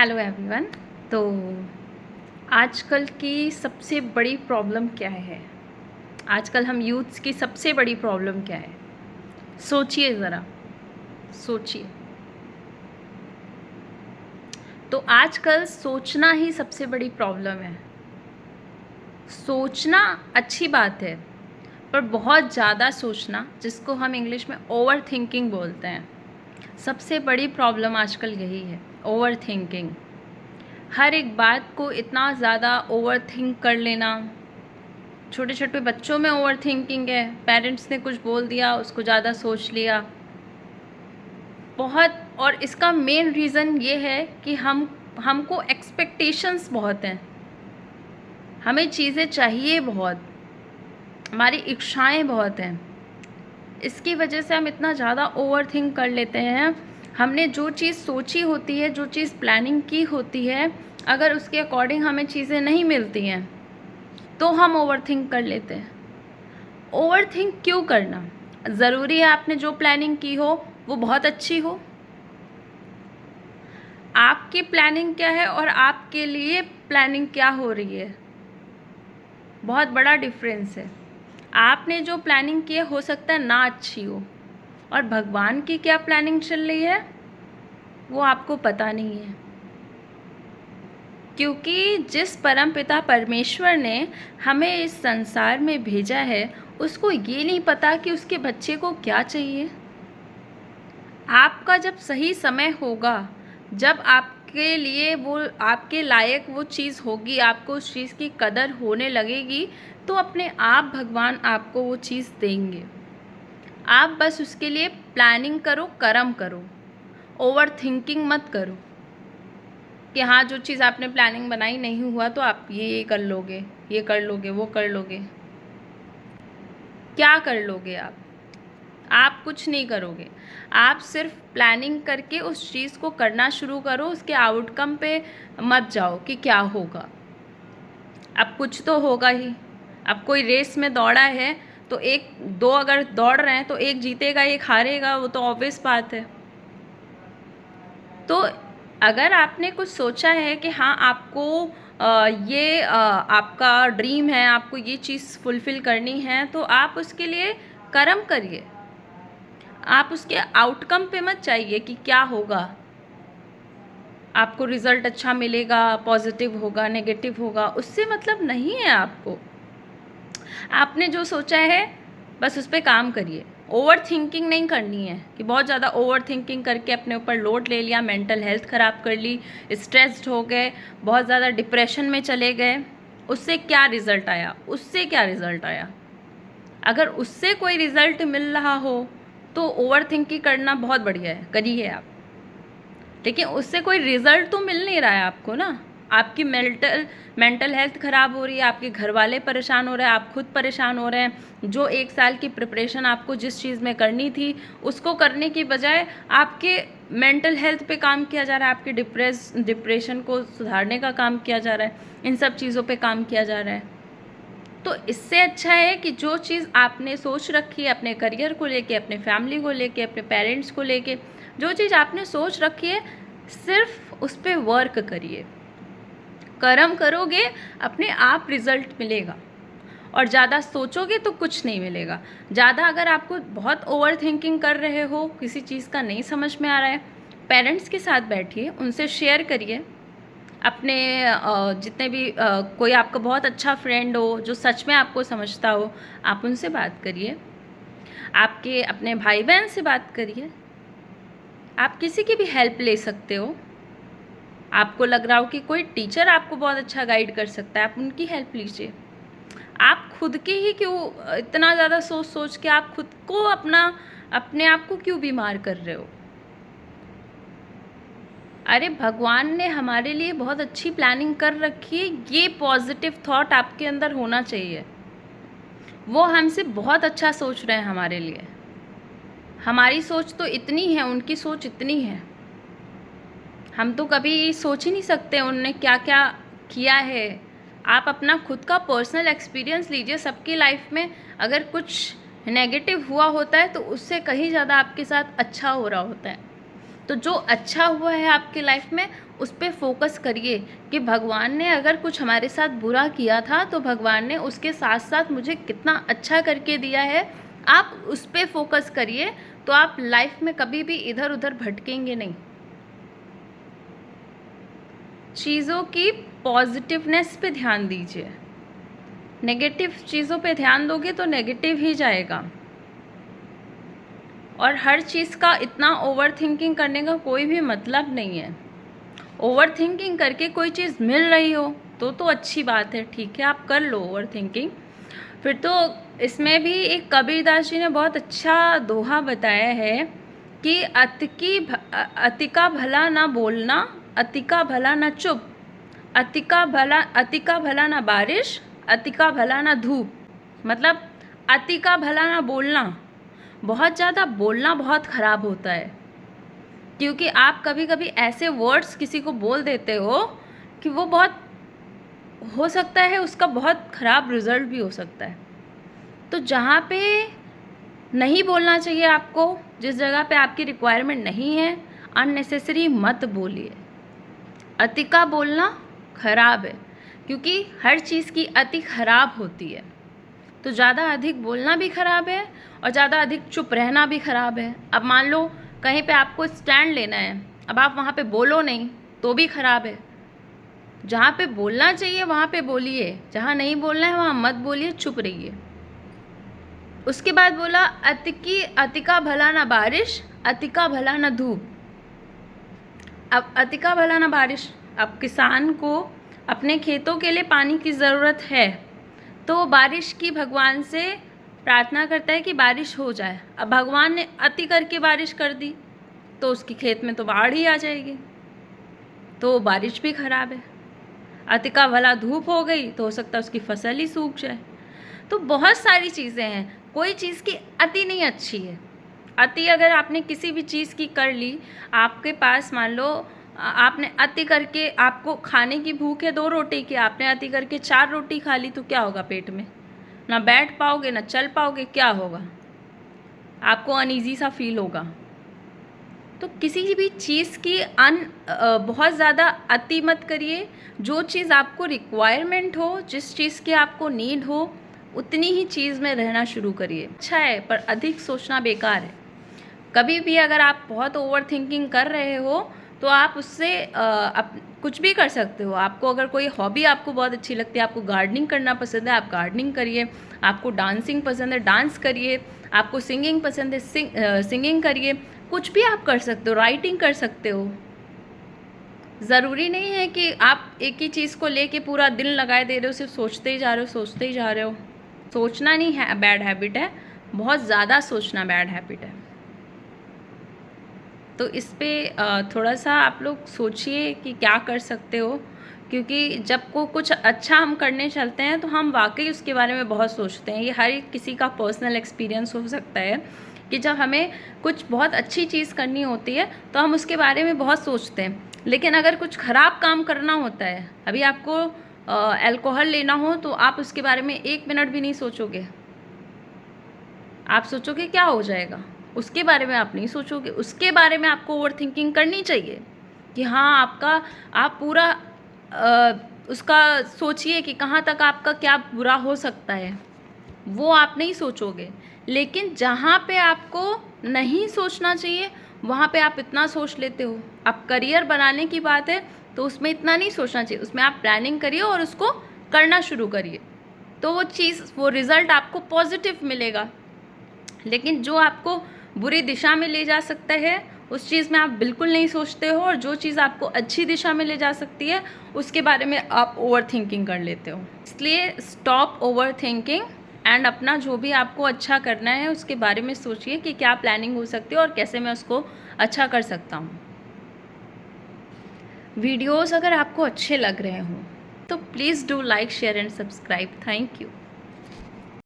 Hello everyone. तो आजकल की सबसे बड़ी प्रॉब्लम क्या है? आजकल हम यूथ्स की सबसे बड़ी प्रॉब्लम क्या है? सोचिए ज़रा, सोचिए। तो आजकल सोचना ही सबसे बड़ी प्रॉब्लम है। सोचना अच्छी बात है, पर बहुत ज़्यादा सोचना, जिसको हम इंग्लिश में ओवर थिंकिंग बोलते हैं, सबसे बड़ी प्रॉब्लम आजकल यही है, ओवर थिंकिंग। हर एक बात को इतना ज़्यादा ओवर थिंक कर लेना। छोटे छोटे बच्चों में ओवर थिंकिंग है, पेरेंट्स ने कुछ बोल दिया, उसको ज़्यादा सोच लिया बहुत। और इसका मेन रीज़न ये है कि हमको एक्सपेक्टेशंस बहुत हैं, हमें चीज़ें चाहिए बहुत, हमारी इच्छाएं बहुत हैं। इसकी वजह से हम इतना ज़्यादा ओवर थिंक कर लेते हैं। हमने जो चीज़ सोची होती है, जो चीज़ प्लानिंग की होती है, अगर उसके अकॉर्डिंग हमें चीज़ें नहीं मिलती हैं तो हम ओवर थिंक कर लेते हैं। ओवर थिंक क्यों करना? ज़रूरी है आपने जो प्लानिंग की हो वो बहुत अच्छी हो? आपकी प्लानिंग क्या है और आपके लिए प्लानिंग क्या हो रही है, बहुत बड़ा डिफरेंस है। आपने जो प्लानिंग की है हो सकता है ना अच्छी हो, और भगवान की क्या प्लानिंग चल रही है वो आपको पता नहीं है। क्योंकि जिस परमपिता परमेश्वर ने हमें इस संसार में भेजा है, उसको ये नहीं पता कि उसके बच्चे को क्या चाहिए। आपका जब सही समय होगा, जब आपके लिए वो, आपके लायक वो चीज़ होगी, आपको उस चीज़ की कदर होने लगेगी, तो अपने आप भगवान आपको वो चीज़ देंगे। आप बस उसके लिए प्लानिंग करो, कर्म करो, ओवर थिंकिंग मत करो कि हाँ जो चीज़ आपने प्लानिंग बनाई नहीं हुआ तो आप ये कर लोगे, ये कर लोगे, वो कर लोगे। क्या कर लोगे आप कुछ नहीं करोगे। आप सिर्फ प्लानिंग करके उस चीज़ को करना शुरू करो, उसके आउटकम पे मत जाओ कि क्या होगा। अब कुछ तो होगा ही। अब कोई रेस में दौड़ा है तो एक दो अगर दौड़ रहे हैं तो एक जीतेगा, एक हारेगा, वो तो ऑब्वियस बात है। तो अगर आपने कुछ सोचा है कि हाँ आपको ये आपका ड्रीम है, आपको ये चीज़ फुलफ़िल करनी है, तो आप उसके लिए कर्म करिए। आप उसके आउटकम पे मत चाहिए कि क्या होगा, आपको रिज़ल्ट अच्छा मिलेगा, पॉजिटिव होगा, नेगेटिव होगा, उससे मतलब नहीं है आपको। आपने जो सोचा है बस उस पर काम करिए। ओवर थिंकिंग नहीं करनी है कि बहुत ज़्यादा ओवर थिंकिंग करके अपने ऊपर लोड ले लिया, मेंटल हेल्थ ख़राब कर ली, स्ट्रेस्ड हो गए, बहुत ज़्यादा डिप्रेशन में चले गए। उससे क्या रिज़ल्ट आया? उससे क्या रिज़ल्ट आया? अगर उससे कोई रिज़ल्ट मिल रहा हो तो ओवर थिंकिंग करना बहुत बढ़िया है, करिए आप। लेकिन उससे कोई रिज़ल्ट तो मिल नहीं रहा है आपको ना। आपकी मेंटल हेल्थ ख़राब हो रही है, आपके घर वाले परेशान हो रहे हैं, आप खुद परेशान हो रहे हैं। जो 1 साल की प्रिपरेशन आपको जिस चीज़ में करनी थी उसको करने की बजाय आपके मेंटल हेल्थ पे काम किया जा रहा है, आपके डिप्रेशन को सुधारने का काम किया जा रहा है, इन सब चीज़ों पे काम किया जा रहा है। तो इससे अच्छा है कि जो चीज़ आपने सोच रखी है अपने करियर को लेके, अपने फैमिली को लेके, अपने पेरेंट्स को लेके, जो चीज़ आपने सोच रखी है सिर्फ उस पर वर्क करिए। कर्म करोगे अपने आप रिज़ल्ट मिलेगा, और ज़्यादा सोचोगे तो कुछ नहीं मिलेगा। ज़्यादा अगर आपको बहुत ओवर थिंकिंग कर रहे हो, किसी चीज़ का नहीं समझ में आ रहा है, पेरेंट्स के साथ बैठिए, उनसे शेयर करिए। अपने जितने भी कोई आपका बहुत अच्छा फ्रेंड हो जो सच में आपको समझता हो, आप उनसे बात करिए। आपके अपने भाई बहन से बात करिए। आप किसी की भी हेल्प ले सकते हो। आपको लग रहा हो कि कोई टीचर आपको बहुत अच्छा गाइड कर सकता है, आप उनकी हेल्प लीजिए। आप खुद के ही क्यों इतना ज़्यादा सोच सोच के आप खुद को अपने आप को क्यों बीमार कर रहे हो? अरे भगवान ने हमारे लिए बहुत अच्छी प्लानिंग कर रखी है, ये पॉजिटिव थॉट आपके अंदर होना चाहिए। वो हमसे बहुत अच्छा सोच रहे हैं हमारे लिए। हमारी सोच तो इतनी है, उनकी सोच इतनी है, हम तो कभी सोच ही नहीं सकते उन्होंने क्या क्या किया है। आप अपना खुद का पर्सनल एक्सपीरियंस लीजिए। सबकी लाइफ में अगर कुछ नेगेटिव हुआ होता है तो उससे कहीं ज़्यादा आपके साथ अच्छा हो रहा होता है। तो जो अच्छा हुआ है आपकी लाइफ में उस पर फोकस करिए कि भगवान ने अगर कुछ हमारे साथ बुरा किया था तो भगवान ने उसके साथ साथ मुझे कितना अच्छा करके दिया है। आप उस पर फोकस करिए तो आप लाइफ में कभी भी इधर उधर भटकेंगे नहीं। चीज़ों की पॉजिटिवनेस पे ध्यान दीजिए। नेगेटिव चीज़ों पे ध्यान दोगे तो नेगेटिव ही जाएगा। और हर चीज़ का इतना ओवर थिंकिंग करने का कोई भी मतलब नहीं है। ओवर थिंकिंग करके कोई चीज़ मिल रही हो तो अच्छी बात है, ठीक है, आप कर लो ओवर थिंकिंग। फिर तो इसमें भी एक कबीरदास जी ने बहुत अच्छा दोहा बताया है कि अति का भला ना बोलना, अति का भला ना चुप, अति का भला ना बारिश, अति का भला ना धूप। मतलब अति का भला ना बोलना, बहुत ज़्यादा बोलना बहुत ख़राब होता है, क्योंकि आप कभी कभी ऐसे वर्ड्स किसी को बोल देते हो कि वो बहुत हो सकता है उसका बहुत ख़राब रिज़ल्ट भी हो सकता है। तो जहाँ पे नहीं बोलना चाहिए आपको, जिस जगह पे आपकी रिक्वायरमेंट नहीं है, अननेसेसरी मत बोलिए। अति का बोलना ख़राब है, क्योंकि हर चीज़ की अति ख़राब होती है। तो ज़्यादा अधिक बोलना भी ख़राब है और ज़्यादा अधिक चुप रहना भी ख़राब है। अब मान लो कहीं पे आपको स्टैंड लेना है, अब आप वहाँ पे बोलो नहीं तो भी ख़राब है। जहाँ पे बोलना चाहिए वहाँ पे बोलिए, जहाँ नहीं बोलना है वहाँ मत बोलिए, चुप रहिए। उसके बाद बोला अति का भला ना बारिश, अति का भला ना धूप। अब अति का भला ना बारिश, अब किसान को अपने खेतों के लिए पानी की ज़रूरत है तो बारिश की भगवान से प्रार्थना करता है कि बारिश हो जाए। अब भगवान ने अति करके बारिश कर दी तो उसकी खेत में तो बाढ़ ही आ जाएगी, तो बारिश भी ख़राब है। अति का भला धूप हो गई तो हो सकता है उसकी फसल ही सूख जाए। तो बहुत सारी चीज़ें हैं, कोई चीज़ की अति नहीं अच्छी है। अति अगर आपने किसी भी चीज़ की कर ली, आपके पास मान लो आपने अति करके, आपको खाने की भूख है 2 रोटी की, आपने अति करके 4 रोटी खा ली तो क्या होगा पेट में? ना बैठ पाओगे ना चल पाओगे, क्या होगा? आपको अनईजी सा फील होगा। तो किसी भी चीज़ की बहुत ज़्यादा अति मत करिए। जो चीज़ आपको रिक्वायरमेंट हो, जिस चीज़ की आपको नीड हो, उतनी ही चीज़ में रहना शुरू करिए। अच्छा है, पर अधिक सोचना बेकार है। कभी भी अगर आप बहुत ओवर थिंकिंग कर रहे हो तो आप उससे कुछ भी कर सकते हो। आपको अगर कोई हॉबी आपको बहुत अच्छी लगती है, आपको गार्डनिंग करना पसंद है, आप गार्डनिंग करिए। आपको डांसिंग पसंद है, डांस करिए। आपको सिंगिंग पसंद है, सिंगिंग करिए। कुछ भी आप कर सकते हो, राइटिंग कर सकते हो। ज़रूरी नहीं है कि आप एक ही चीज़ को लेके पूरा दिन लगाए दे रहे हो, सिर्फ सोचते ही जा रहे हो, सोचते ही जा रहे हो। सोचना नहीं है बैड हैबिट है, बहुत ज़्यादा सोचना बैड हैबिट है। तो इस पे थोड़ा सा आप लोग सोचिए कि क्या कर सकते हो, क्योंकि जब को कुछ अच्छा हम करने चलते हैं तो हम वाकई उसके बारे में बहुत सोचते हैं। ये हर एक किसी का पर्सनल एक्सपीरियंस हो सकता है कि जब हमें कुछ बहुत अच्छी चीज़ करनी होती है तो हम उसके बारे में बहुत सोचते हैं, लेकिन अगर कुछ ख़राब काम करना होता है, अभी आपको अल्कोहल लेना हो तो आप उसके बारे में 1 मिनट भी नहीं सोचोगे। आप सोचोगे क्या हो जाएगा, उसके बारे में आप नहीं सोचोगे। उसके बारे में आपको ओवर थिंकिंग करनी चाहिए कि हाँ आप पूरा उसका सोचिए कि कहाँ तक आपका क्या बुरा हो सकता है, वो आप नहीं सोचोगे। लेकिन जहाँ पे आपको नहीं सोचना चाहिए वहाँ पे आप इतना सोच लेते हो। अब करियर बनाने की बात है तो उसमें इतना नहीं सोचना चाहिए, उसमें आप प्लानिंग करिए और उसको करना शुरू करिए, तो वो चीज़, वो रिज़ल्ट आपको पॉजिटिव मिलेगा। लेकिन जो आपको बुरी दिशा में ले जा सकता है उस चीज़ में आप बिल्कुल नहीं सोचते हो, और जो चीज़ आपको अच्छी दिशा में ले जा सकती है उसके बारे में आप ओवर थिंकिंग कर लेते हो। इसलिए स्टॉप ओवर थिंकिंग एंड अपना जो भी आपको अच्छा करना है उसके बारे में सोचिए कि क्या प्लानिंग हो सकती है और कैसे मैं उसको अच्छा कर सकता हूँ। वीडियोस अगर आपको अच्छे लग रहे हों तो please do like, share and subscribe. Thank you.